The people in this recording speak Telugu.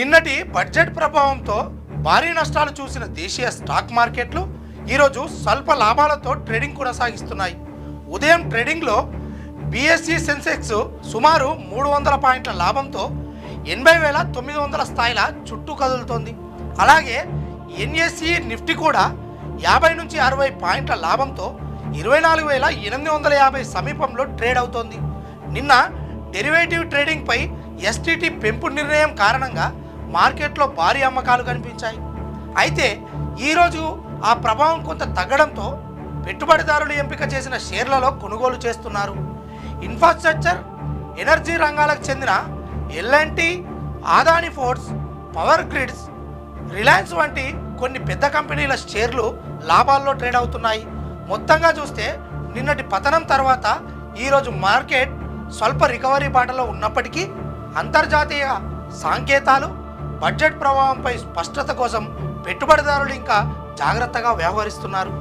నిన్నటి బడ్జెట్ ప్రభావంతో భారీ నష్టాలు చూసిన దేశీయ స్టాక్ మార్కెట్లు ఈరోజు స్వల్ప లాభాలతో ట్రేడింగ్ కొనసాగిస్తున్నాయి. ఉదయం ట్రేడింగ్లో బీఎస్ఈ సెన్సెక్స్ సుమారు 300 పాయింట్ల లాభంతో 80,900 స్థాయిల చుట్టూ కదులుతోంది. అలాగే ఎన్ఎస్ఈ నిఫ్టీ కూడా 50 నుంచి 60 పాయింట్ల లాభంతో 24,850 సమీపంలో ట్రేడ్ అవుతోంది. నిన్న డెరివేటివ్ ట్రేడింగ్ పై ఎస్టీటీ పెంపు నిర్ణయం కారణంగా మార్కెట్లో భారీ అమ్మకాలు కనిపించాయి. అయితే ఈరోజు ఆ ప్రభావం కొంత తగ్గడంతో పెట్టుబడిదారులు ఎంపిక చేసిన షేర్లలో కొనుగోలు చేస్తున్నారు. ఇన్ఫ్రాస్ట్రక్చర్, ఎనర్జీ రంగాలకు చెందిన L and T, Adani ports, power grids, Reliance వంటి కొన్ని పెద్ద కంపెనీల షేర్లు లాభాల్లో ట్రేడ్ అవుతున్నాయి. మొత్తంగా చూస్తే నిన్నటి పతనం తర్వాత ఈరోజు మార్కెట్ స్వల్ప రికవరీ బాటలో ఉన్నప్పటికీ అంతర్జాతీయ సంకేతాలు, బడ్జెట్ ప్రభావంపై స్పష్టత కోసం పెట్టుబడిదారులు ఇంకా జాగ్రత్తగా వ్యవహరిస్తున్నారు.